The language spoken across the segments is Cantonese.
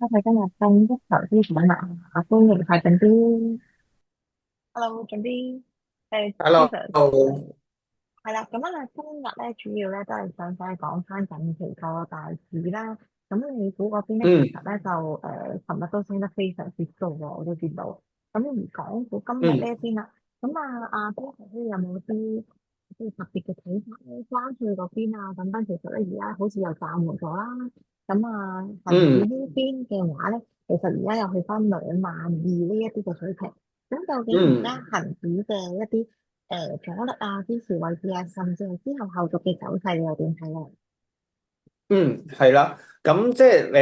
佢今日正式投資者嘛，歡迎係緊啲，Hello，緊啲Hello，Caesar 係啦，咁啊，今日咧主要咧都係想再講翻近期個大市啦。咁美股嗰邊咧，其嗯實咧就尋日都升得非常之高喎，我都見到。咁而港股今日呢嗯一邊啦，咁Caesar 咧有冇啲即係特別嘅睇法咧？關稅嗰邊啊，等等，其實咧而家好似又暫緩咗啦。咁恒指嗯呢邊嘅話咧，其實而家又去翻2萬2呢一啲嘅水平。咁究竟而家嗯恒指嘅一啲阻力啊、支持位置啊，甚至係之後後續嘅走勢，你又點睇咧？嗯，係啦，咁即係你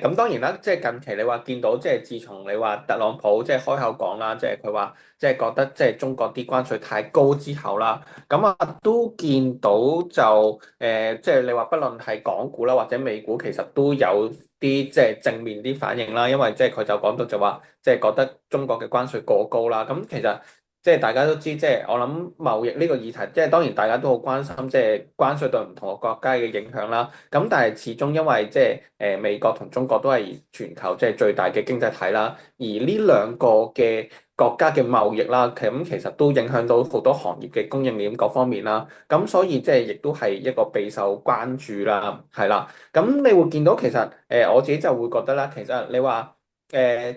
咁當然啦，即係近期你話見到，即係自從你話特朗普即係開口講啦，即係佢話即係覺得即係中國啲關稅太高之後啦，咁都見到就即係你話不論係港股啦或者美股，其實都有啲即係正面啲反應啦，因為即係佢就講到就話即係覺得中國嘅關稅過高啦，咁其實。即係大家都知，即係我諗貿易呢個議題，即係當然大家都好關心，即係關稅對唔同嘅國家嘅影響啦。咁但係始終因為即係美國同中國都係全球即係最大嘅經濟體啦，而呢兩個嘅國家嘅貿易啦，其實都影響到好多行業嘅供應鏈各方面啦。咁所以即係亦都係一個備受關注啦，係啦。咁你會見到其實我自己就會覺得啦，其實你話。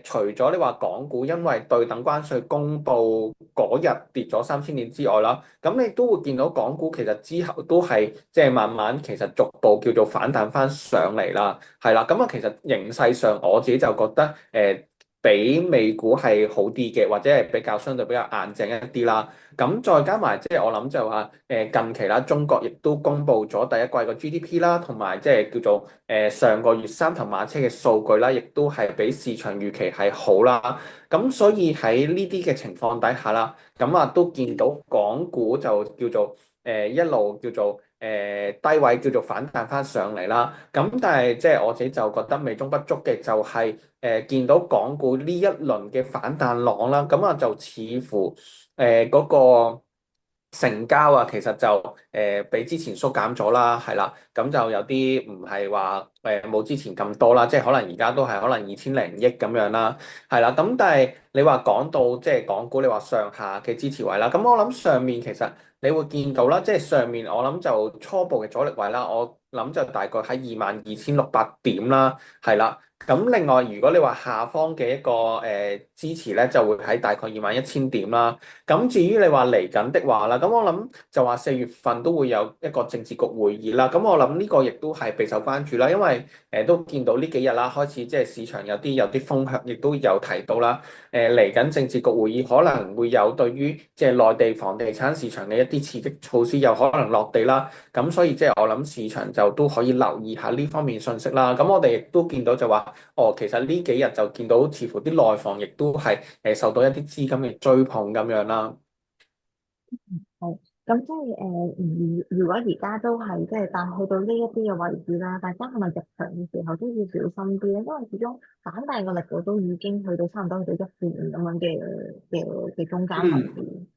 除咗你話港股因為對等關稅公佈嗰日跌咗3000點之外啦，咁你都會見到港股其實之後都係即係慢慢其實逐步叫做反彈翻上嚟啦，係啦，咁其實形勢上我自己就覺得比美股係好啲嘅，或者係比較相對比較硬淨一啲啦。咁再加埋即係我諗就話近期啦，中國亦都公布咗第一季個 GDP 啦，同埋即係叫做上個月三頭馬車嘅數據啦，亦都係比市場預期係好啦。咁所以喺呢啲嘅情況底下啦，都見到港股就叫做一路叫做低位叫做反彈翻上嚟啦。咁但係即係我自己就覺得美中不足嘅就係見到港股呢一輪嘅反彈浪啦，就似乎嗰個成交啊，其實就比之前縮減咗啦，係啦，咁就有啲唔係話冇之前咁多啦，即係可能而家都係可能2000億咁樣啦，係啦，咁但係你話講到即係港股，你話上下嘅支持位啦，咁我諗上面其實你會見到啦，即係上面我諗就初步嘅阻力位啦，我諗就大概喺22,600點啦，係啦。咁另外，如果你話下方嘅一個支持咧，就會喺大概21,000點啦。咁至於你話嚟緊的話啦，咁我諗就話4月份都會有一個政治局會議啦。咁我諗呢個亦都係備受關注啦，因為都見到呢幾日啦，開始即係市場有啲風向，亦都有提到啦。嚟緊政治局會議可能會有對於即係內地房地產市場嘅一啲刺激措施有可能落地啦。咁所以即係我諗市場就都可以留意下呢方面信息啦。咁我哋亦都見到就話，哦，其實呢幾日就見到似乎啲內房亦都係受到一啲資金嘅追捧咁樣啦。係，咁即係如果而家都係即係，但係去到呢一啲嘅位置啦，大家係咪入場嘅時候都要小心啲咧？因為始終反彈嘅力度都已經去到差唔多去到1.5咁樣嘅中間位嗯。置。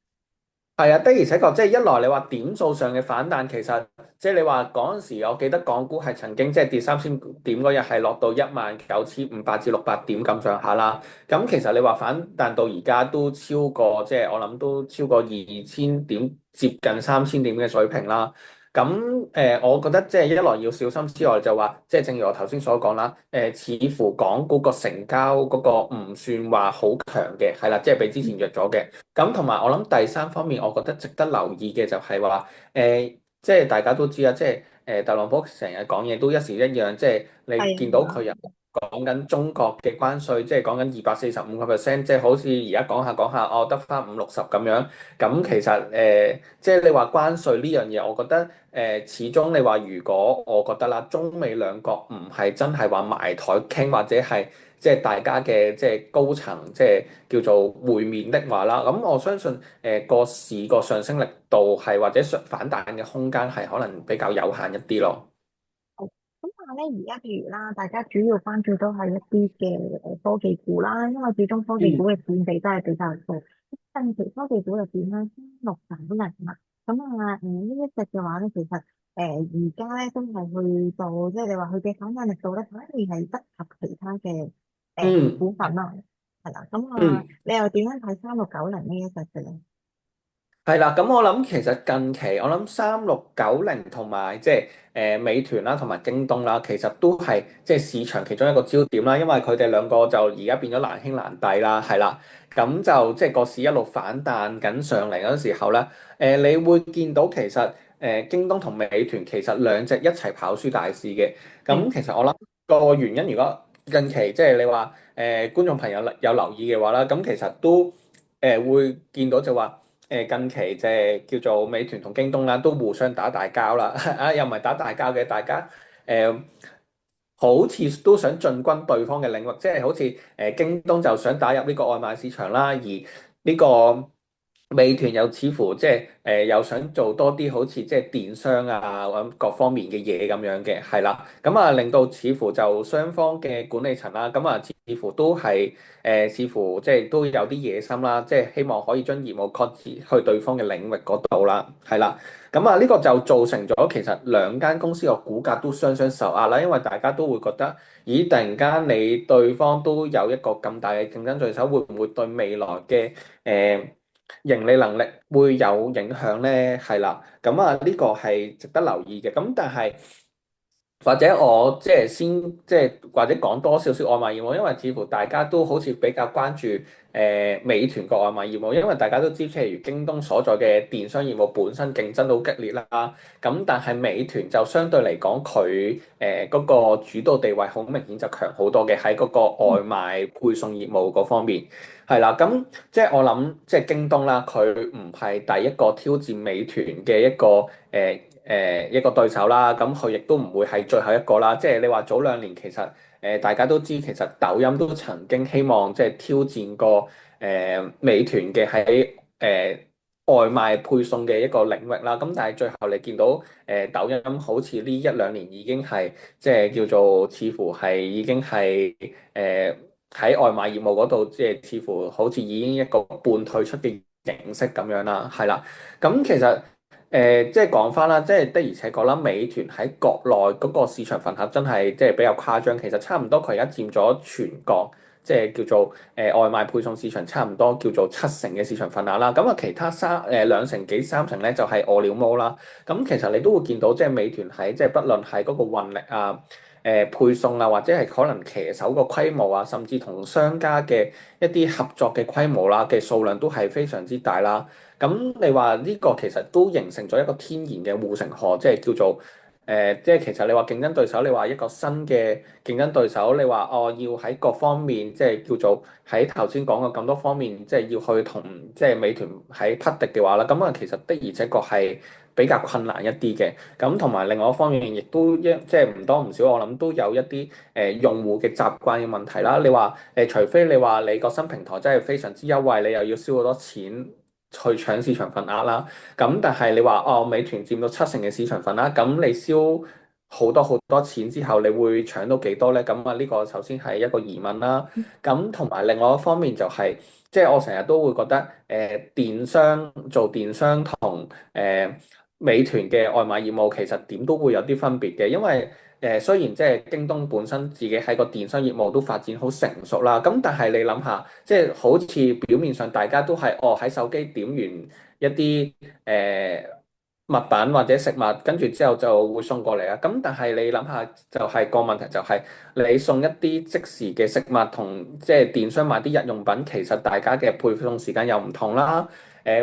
係啊，的而且確，即係一來你話點數上嘅反彈，其實即係你話嗰陣時，我記得港股係曾經即係跌3000點嗰日係落到19,500至600點咁上下啦。咁其實你話反彈到而家都超過，即係我諗都超過2000點，接近3000點嘅水平啦。咁我覺得即係一來要小心之外，就話即係正如我頭先所講啦，似乎港股個成交嗰個唔算話好強嘅，係啦，即係比之前弱咗嘅。咁同埋我諗第三方面，我覺得值得留意嘅就係話，即係大家都知啊，即係特朗普成日講嘢都一時一樣，即係你見到係啊，佢又講緊中國嘅關稅，即係講緊245%，即係好似而家講下講下，哦得翻50-60咁樣。咁其實即係你話關稅呢樣嘢，我覺得始終你話如果我覺得啦，中美兩國唔係真係話埋台傾，或者係即係大家嘅即係高層即係叫做會面的話啦，咁我相信個市個上升力度係或者反彈嘅空間係可能比較有限一啲咯。係。咁但係咧，而家譬如啦，大家主要關注都係一啲嘅科技股啦，因為始終科技股嗯嘅佔比都係比較高。近期科技股入邊咧，升六成都零啦。咁呢一隻嘅話咧，其實。而家咧都係去到，即係你話佢嘅反彈力度咧，反而係不及其他嘅嗯股份啦，係啦。咁啊，嗯。你又點樣睇3690呢一隻嘅咧？係啦，咁我諗其實近期我諗3690同埋即係美團啦，同埋京東啦，其實都係即係市場其中一個焦點啦，因為佢哋兩個就而家變咗難兄難弟啦，係啦，咁就即係個市一路反彈緊上嚟嗰陣時候咧，你會見到其實京東同美團其實兩隻一齊跑輸大市嘅，係咁其實我諗個原因如果近期即係你話觀眾朋友有留意嘅話啦，咁其實都會見到就話。近期即係叫做美團同京東啦，都互相打大交啦，啊又唔係打大交嘅，大家誒、好似都想進軍對方嘅領域，即係好似京東就想打入呢個外賣市場啦，而呢個美團又似乎即係又想做多啲好似即係電商啊咁各方面嘅嘢咁樣嘅，係啦，咁啊令到似乎就雙方嘅管理層啦，咁啊似乎都係似乎即係都有啲野心啦，即係希望可以將業務擴展去對方嘅領域嗰度啦，係啦。咁啊，呢個就造成咗其實兩間公司個股價都雙雙受壓啦，因為大家都會覺得，咦，突然間你對方都有一個咁大嘅競爭對手，會唔會對未來嘅盈利能力會有影響咧？係啦，咁啊，呢個係值得留意嘅。咁但係或者我即係先即係或者講多少少外賣業務，因為似乎大家都好似比較關注美團個外賣業務，因為大家都知，譬如京東所在嘅電商業務本身競爭都激烈啦。咁但係美團就相對嚟講，佢嗰個主導地位好明顯就強好多嘅，喺嗰個外賣配送業務嗰方面係啦。咁即係我諗，即係京東啦，佢唔係第一個挑戰美團嘅一個對手啦，咁佢亦都唔會係最後一個啦。即係你話早兩年其實大家都知，其實抖音都曾經希望即係挑戰過美團嘅喺外賣配送嘅一個領域啦。咁但係最後你見到抖音好似呢一兩年已經係即係叫做似乎係已經係喺外賣業務嗰度，即係似乎好似已經一個半退出嘅形式咁樣啦，係啦。咁其實即係講翻啦，即係的而且確啦，美團喺國內嗰個市場份額真係即係比較誇張。其實差唔多佢而家佔咗全國即係叫做外賣配送市場差唔多叫做7成嘅市場份額啦。咁啊，其他2成幾3成咧就係餓了麼啦。咁其實你都會見到，即係美團喺即係不論係嗰個運力啊、配送啊，或者係可能騎手個規模啊，甚至同商家嘅一啲合作嘅規模啦嘅數量都係非常之大啦。咁你話呢個其實都形成咗一個天然嘅護城河，即係叫做即係其實你話競爭對手，你話一個新嘅競爭對手，你話哦要喺各方面即係叫做喺頭先講嘅咁多方面，即係要去同即係美團喺匹敵嘅話啦，咁啊其實的而且確係比較困難一啲嘅。咁同埋另外一方面，亦都即係唔多唔少，我諗都有一啲用戶嘅習慣嘅問題啦。你話除非你話你個新平台真係非常之優惠，你又要燒好多錢去搶市場份額啦。咁但係你話哦，美團佔到7成嘅市場份額，咁你燒好多好多錢之後，你會搶到幾多咧？咁啊，呢個首先係一個疑問啦。咁同埋另外一方面就係、即係我成日都會覺得電商同美團嘅外賣業務其實點都會有啲分別嘅，因為雖然即係京東本身自己喺個電商業務都發展好成熟啦，咁但係你諗下，即係好似表面上大家都係哦喺手機點完一啲物品或者食物，跟住之後就會送過嚟啊。咁但係你諗下，就係個問題就係你送一啲即時嘅食物同即係電商買啲日用品，其實大家嘅配送時間又唔同啦。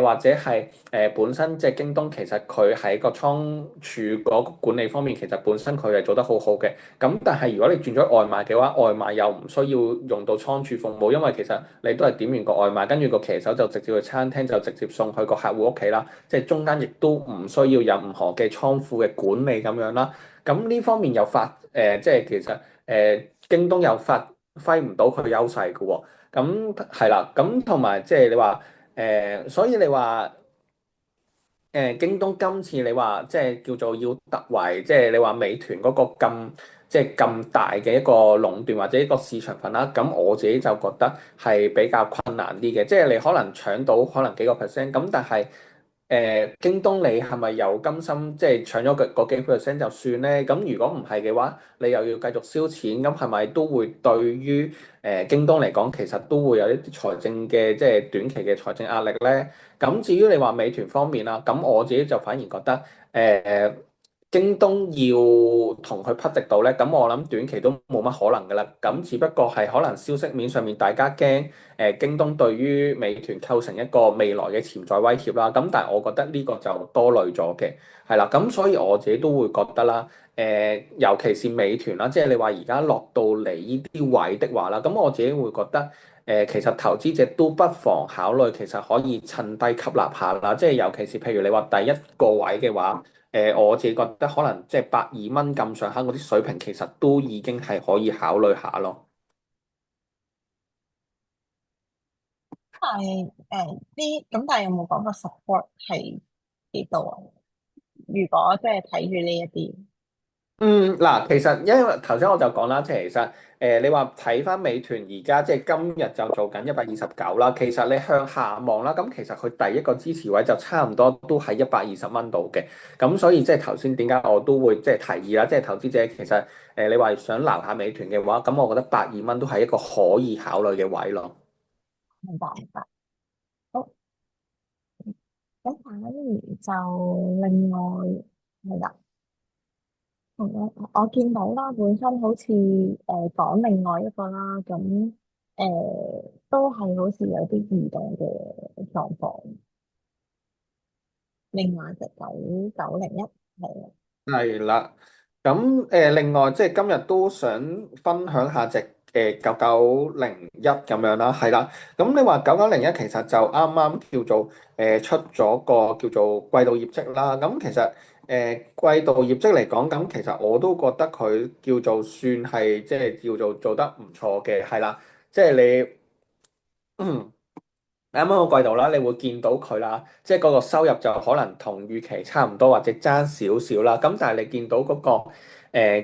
或者係本身即係京東，其實佢喺個倉儲嗰個管理方面，其實本身佢係做得好好嘅。咁但係如果你轉咗外賣嘅話，外賣又唔需要用到倉儲服務，因為其實你都係點完個外賣，跟住個騎手就直接去餐廳就直接送去個客戶屋企啦。即係中間亦都唔需要任何嘅倉庫嘅管理咁樣啦。咁呢方面又即係其實京東又發揮唔到佢嘅優勢嘅喎。咁係啦，咁同埋即係你話。所以你話京東今次你話即係叫做要突圍，即係你話美團嗰個咁即係咁大嘅一個壟斷或者一個市場份啦，咁我自己就覺得係比較困難啲嘅，即係你可能搶到可能幾個 percent，咁但係京東你係咪又甘心即係搶咗個幾 percent 就算咧？咁如果唔係嘅話，你又要繼續燒錢，咁係咪都會對於京東嚟講，其實都會有一啲財政嘅即係短期嘅財政壓力咧？咁至於你話美團方面啦，咁我自己就反而覺得誒。京東要同佢匹敵到咧，咁我諗短期都冇乜可能噶啦。咁只不過係可能消息面上面大家驚京東對於美團構成一個未來嘅潛在威脅啦。咁但係我覺得呢個就多慮咗嘅，係啦。咁所以我自己都會覺得啦，尤其是美團啦，即係你話而家落到嚟呢啲位的話啦，咁我自己會覺得其實投資者都不妨考慮，其實可以趁低吸納下啦。即係尤其是譬如你話第一個位嘅話。我自己覺得可能即係120蚊咁上下嗰啲水平，其實都已經係可以考慮下咯。係但係有冇講過 support 係幾多啊？如果即係睇住呢一啲，嗯，嗱，其實因為頭先我就講啦，即係其實你話睇翻美團而家即係今日就做緊129啦。其實你向下望啦，咁其實佢第一個支持位就差唔多都係120蚊度嘅。咁所以即係頭先點解我都會即係提議啦，即係投資者其實你話想留下美團嘅話，咁我覺得120蚊都係一個可以考慮嘅位咯。明白明白。好，咁反而就另外係啦。我見到啦，本身好似講另外一個啦，咁都係好似有啲異動嘅狀況。另外隻9901係啊，係啦，咁另外即係今日都想分享下隻9901咁樣啦，係啦。咁你話9901其實就啱啱叫做出咗個叫做季度業績啦。咁其實季度業績嚟講，咁其實我都覺得佢叫做算係即係叫做做得唔錯嘅，係啦。即係你。啱啱個季度啦，你會見到佢啦，即係嗰個收入就可能同預期差唔多，或者爭少少啦。咁但係你見到嗰個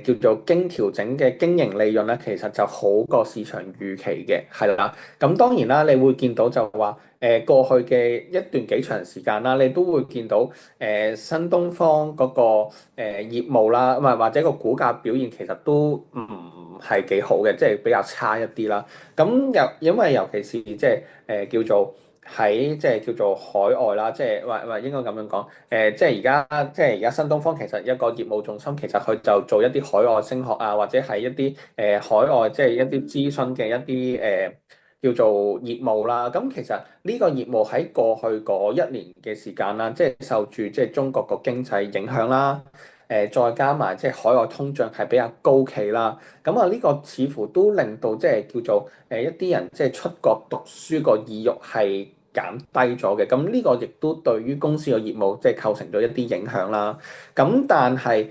叫做經調整嘅經營利潤咧，其實就好過市場預期嘅，係啦。咁當然啦，你會見到就話過去嘅一段幾長時間啦，你都會見到新東方嗰個業務啦，唔係或者個股價表現其實都唔係幾好嘅，即係比較差一啲啦。咁因為尤其是即係叫做喺即係叫做海外啦，即係或應該咁樣講，即係而家新東方其實一個業務重心，其實佢就做一啲海外升學啊，或者係一啲海外即係一啲諮詢嘅一啲叫做業務啦。咁其實呢個業務喺過去嗰一年嘅時間啦，即係受住即係中國個經濟影響啦。再加埋即係海外通脹係比較高企啦，咁啊呢個似乎都令到即係叫做一啲人即係出國讀書個意欲係減低咗嘅，咁呢個亦都對於公司嘅業務即係構成咗一啲影響啦。咁但係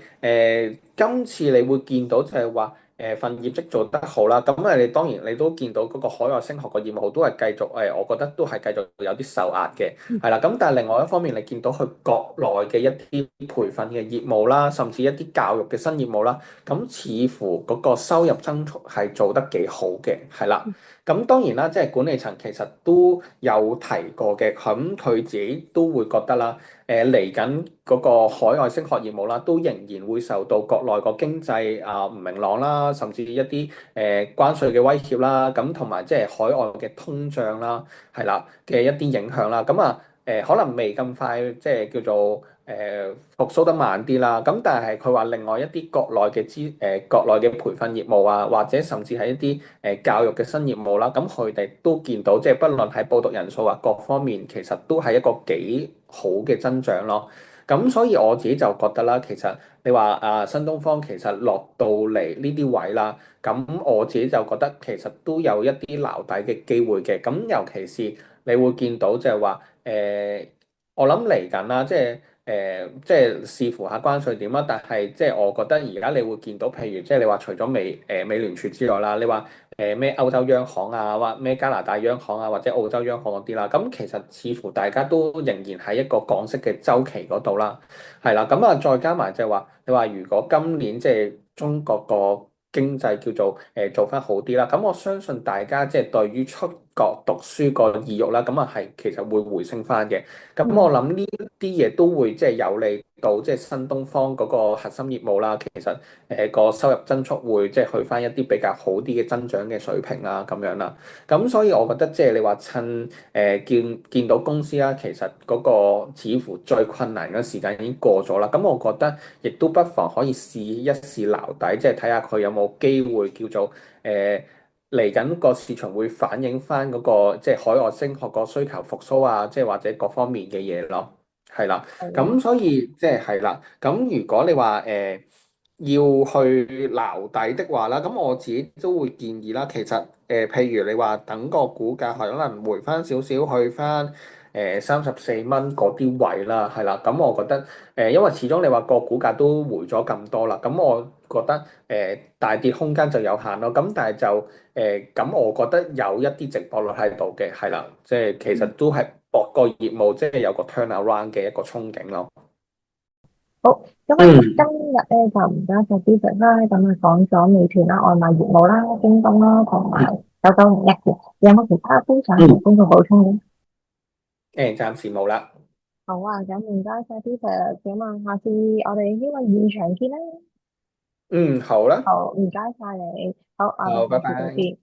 今次你會見到就係話份業績做得好啦，咁你當然你都見到嗰個海外升學個業務都係繼續我覺得都係繼續有啲受壓嘅。係啦，咁但係另外一方面，你見到佢國內嘅一啲培訓嘅業務啦，甚至一啲教育嘅新業務啦，咁似乎嗰個收入增速係做得幾好嘅，係啦。咁當然啦，即係管理層其實都有提過嘅，咁佢自己都會覺得啦，嚟緊嗰個海外升學業務啦，都仍然會受到國內個經濟唔明朗啦，甚至一啲關稅嘅威脅啦，咁同埋即係海外嘅通脹啦。係啦嘅一啲影響啦，咁啊可能未咁快，即係叫做復甦得慢啲啦。咁但係佢話另外一啲國內嘅培訓業務啊，或者甚至係一啲教育嘅新業務啦，咁佢哋都見到即係不論喺報讀人數啊各方面，其實都係一個幾好嘅增長咯。咁所以我自己就覺得啦，其實你話新東方其實落到嚟呢啲位啦。咁我自己就覺得其實都有一啲撈底嘅機會嘅，咁尤其是你會見到就係話我諗嚟緊啦，即係視乎下關稅點啦。但係即係我覺得而家你會見到，譬如即係你話除咗美聯儲之外啦，你話咩歐洲央行啊，或咩加拿大央行啊，或者澳洲央行嗰啲啦，咁其實似乎大家都仍然喺一個降息嘅週期嗰度啦。係啦，咁啊，再加埋就係話，你話如果今年即係中國個經濟叫做做翻好啲啦，咁我相信大家即係對於出個讀書個意欲啦，咁啊係其實會回升翻嘅。咁我嗯，諗呢啲嘢都會即係有利到即係新東方嗰個核心業務啦。其實個收入增速會即係去翻一啲比較好啲嘅增長嘅水平啦，咁樣啦。咁所以我覺得即係你話趁見到公司啦，其實嗰個似乎最困難嘅時間已經過咗啦。咁我覺得亦都不妨可以試一試撈底，即係睇下佢有冇機會叫做嚟緊個市場會反映翻嗰個即係海外升學個需求復甦啊，即係或者各方面嘅嘢咯。係啦，係啊，咁所以即係啦。咁如果你話要去撈底的話啦，咁我自己都會建議啦。其實譬如你話等個股價可能回翻少少，去翻34蚊嗰啲位啦，係啦。咁我覺得因為始終你話個股價都回咗咁多啦，咁我覺得大跌空間就有限咯。咁但係就咁，我覺得有一啲值博率喺度嘅，係啦，即係其實都係博個業務，即係有個 turnaround 嘅一個憧憬咯。好，咁啊，今嗯日咧就唔該晒 Stephen 啦，咁啊講咗美團啦、外賣業務啦、京東啦，同埋9901嘅，有冇其他分享同嗯，觀眾補充嘅？暫時冇啦。好啊，咁唔該晒 Stephen，咁啊，下次我哋呢個現場見啦。嗯，好啦，好，唔該晒你，好，我好，哋下拜拜。次再見。